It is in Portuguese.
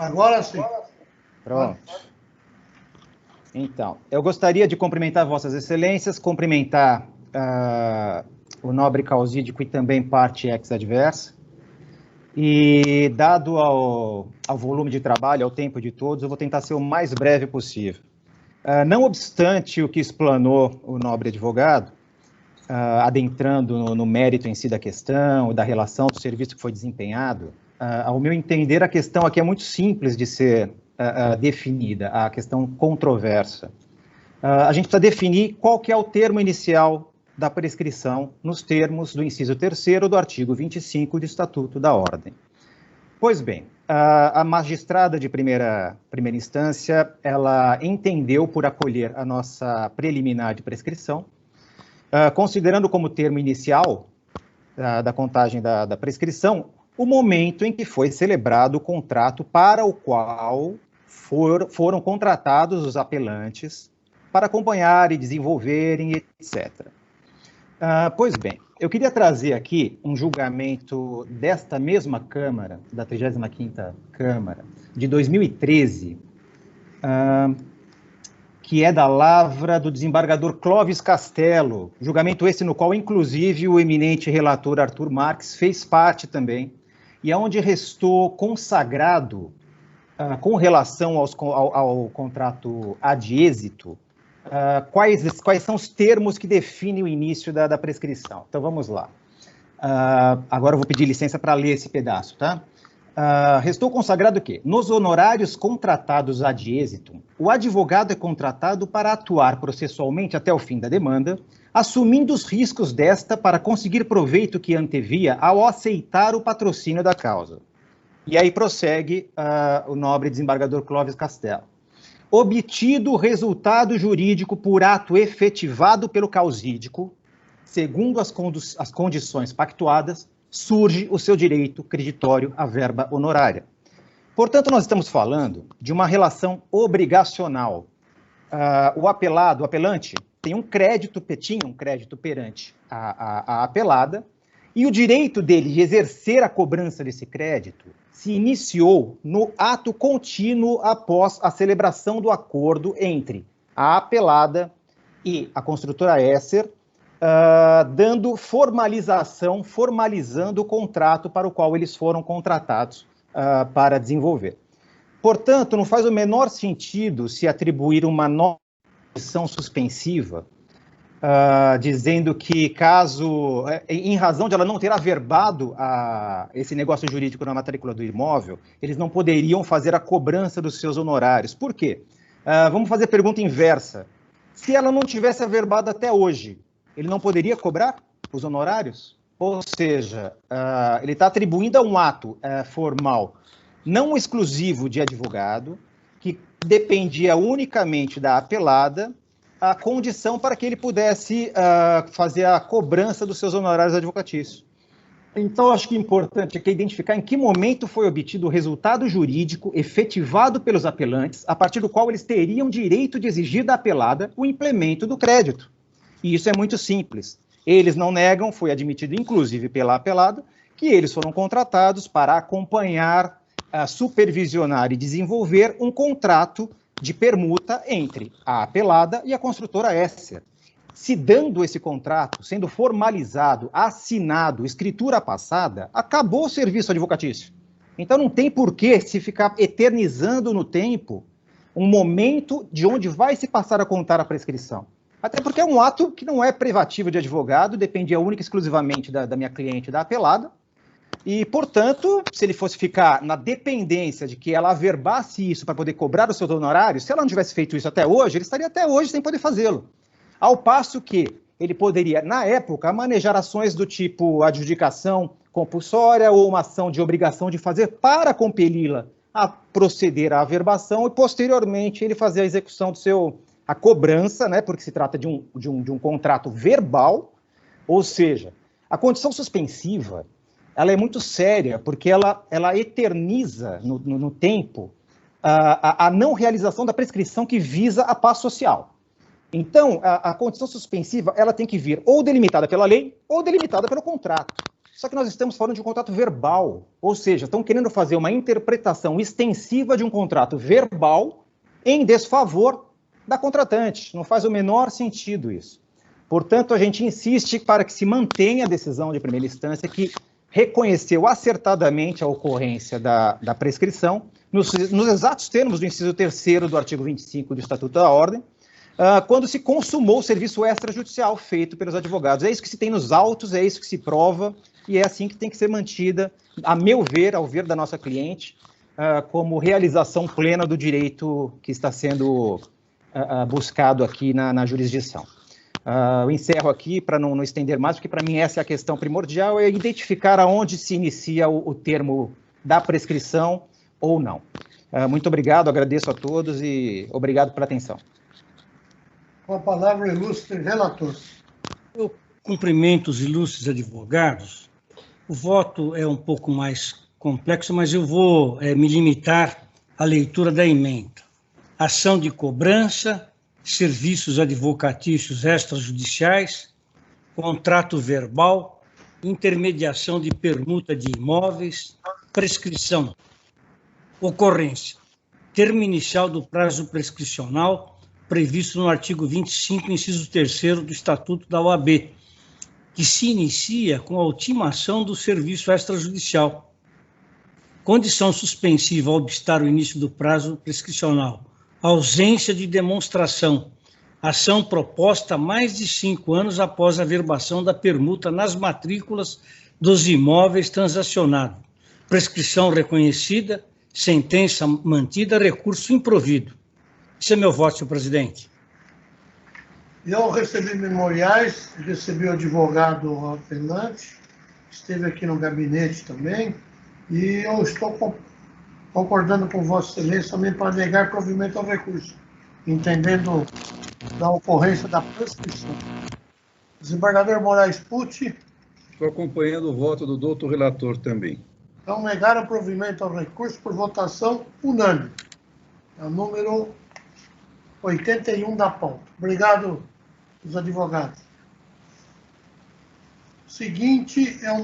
Agora sim. Pronto. Então, eu gostaria de cumprimentar Vossas Excelências, cumprimentar o nobre causídico e também parte ex-adversa. E, dado ao volume de trabalho, ao tempo de todos, eu vou tentar ser o mais breve possível. Não obstante o que explanou o nobre advogado, adentrando no mérito em si da questão, da relação do serviço que foi desempenhado, ao meu entender, a questão aqui é muito simples de ser definida, a questão controversa. A gente precisa definir qual que é o termo inicial da prescrição nos termos do inciso 3º do artigo 25 do Estatuto da Ordem. Pois bem, a magistrada de primeira instância, ela entendeu por acolher a nossa preliminar de prescrição, considerando como termo inicial da contagem da prescrição o momento em que foi celebrado o contrato para o qual foram contratados os apelantes para acompanhar e desenvolverem, etc. Pois bem, eu queria trazer aqui um julgamento desta mesma Câmara, da 35ª Câmara, de 2013, que é da lavra do desembargador Clóvis Castelo, julgamento esse no qual, inclusive, o eminente relator Arthur Marques fez parte também, e onde restou consagrado, com relação ao contrato ad êxito, quais são os termos que definem o início da prescrição. Então, vamos lá. Agora eu vou pedir licença para ler esse pedaço, tá? Restou consagrado o quê? Nos honorários contratados ad êxito, o advogado é contratado para atuar processualmente até o fim da demanda, assumindo os riscos desta para conseguir proveito que antevia ao aceitar o patrocínio da causa. E aí prossegue o nobre desembargador Clóvis Castelo. Obtido o resultado jurídico por ato efetivado pelo causídico, segundo as condições pactuadas, surge o seu direito creditório à verba honorária. Portanto, nós estamos falando de uma relação obrigacional. O apelante, tinha um crédito perante a apelada, e o direito dele de exercer a cobrança desse crédito se iniciou no ato contínuo após a celebração do acordo entre a apelada e a construtora Esser, formalizando o contrato para o qual eles foram contratados para desenvolver. Portanto, não faz o menor sentido se atribuir uma nova condição suspensiva, dizendo que caso, em razão de ela não ter averbado esse negócio jurídico na matrícula do imóvel, eles não poderiam fazer a cobrança dos seus honorários. Por quê? Vamos fazer a pergunta inversa. Se ela não tivesse averbado até hoje, ele não poderia cobrar os honorários? Ou seja, ele está atribuindo a um ato formal não exclusivo de advogado, que dependia unicamente da apelada, a condição para que ele pudesse fazer a cobrança dos seus honorários advocatícios. Então, acho que o importante aqui é identificar em que momento foi obtido o resultado jurídico efetivado pelos apelantes, a partir do qual eles teriam direito de exigir da apelada o implemento do crédito. E isso é muito simples. Eles não negam, foi admitido inclusive pela apelada, que eles foram contratados para acompanhar, supervisionar e desenvolver um contrato de permuta entre a apelada e a construtora Esser. Se dando esse contrato, sendo formalizado, assinado, escritura passada, acabou o serviço advocatício. Então não tem por que se ficar eternizando no tempo um momento de onde vai se passar a contar a prescrição. Até porque é um ato que não é privativo de advogado, dependia única e exclusivamente da minha cliente, da apelada, e, portanto, se ele fosse ficar na dependência de que ela averbasse isso para poder cobrar os seus honorários, se ela não tivesse feito isso até hoje, ele estaria até hoje sem poder fazê-lo. Ao passo que ele poderia, na época, manejar ações do tipo adjudicação compulsória ou uma ação de obrigação de fazer para compeli-la a proceder à averbação e, posteriormente, ele fazer a execução a cobrança, né, porque se trata de um contrato verbal, ou seja, a condição suspensiva, ela é muito séria, porque ela eterniza no tempo a não realização da prescrição que visa a paz social. Então, a condição suspensiva, ela tem que vir ou delimitada pela lei ou delimitada pelo contrato. Só que nós estamos falando de um contrato verbal, ou seja, estão querendo fazer uma interpretação extensiva de um contrato verbal em desfavor da contratante. Não faz o menor sentido isso. Portanto, a gente insiste para que se mantenha a decisão de primeira instância que reconheceu acertadamente a ocorrência da prescrição, nos exatos termos do inciso 3º do artigo 25 do Estatuto da Ordem, quando se consumou o serviço extrajudicial feito pelos advogados. É isso que se tem nos autos, é isso que se prova, e é assim que tem que ser mantida, a meu ver, ao ver da nossa cliente, como realização plena do direito que está sendo buscado aqui na jurisdição. Eu encerro aqui para não estender mais, porque para mim essa é a questão primordial, é identificar aonde se inicia o termo da prescrição ou não. Muito obrigado, agradeço a todos e obrigado pela atenção. Com a palavra, o ilustre relator. Eu cumprimento os ilustres advogados. O voto é um pouco mais complexo, mas eu vou me limitar à leitura da emenda. Ação de cobrança, serviços advocatícios extrajudiciais, contrato verbal, intermediação de permuta de imóveis, prescrição, ocorrência, termo inicial do prazo prescricional previsto no artigo 25, inciso 3º do Estatuto da OAB, que se inicia com a ultimação do serviço extrajudicial. Condição suspensiva ao obstar o início do prazo prescricional. Ausência de demonstração. Ação proposta mais de 5 anos após a averbação da permuta nas matrículas dos imóveis transacionados. Prescrição reconhecida, sentença mantida, recurso improvido. Esse é meu voto, senhor presidente. Eu recebi memoriais, recebi o advogado apelante, esteve aqui no gabinete também, e eu estou concordando com Vossa Excelência também para negar provimento ao recurso, entendendo da ocorrência da prescrição. Desembargador Moraes Pucci. Estou acompanhando o voto do doutor relator também. Então, negaram provimento ao recurso por votação unânime. É o número 81 da pauta. Obrigado, os advogados. O seguinte é o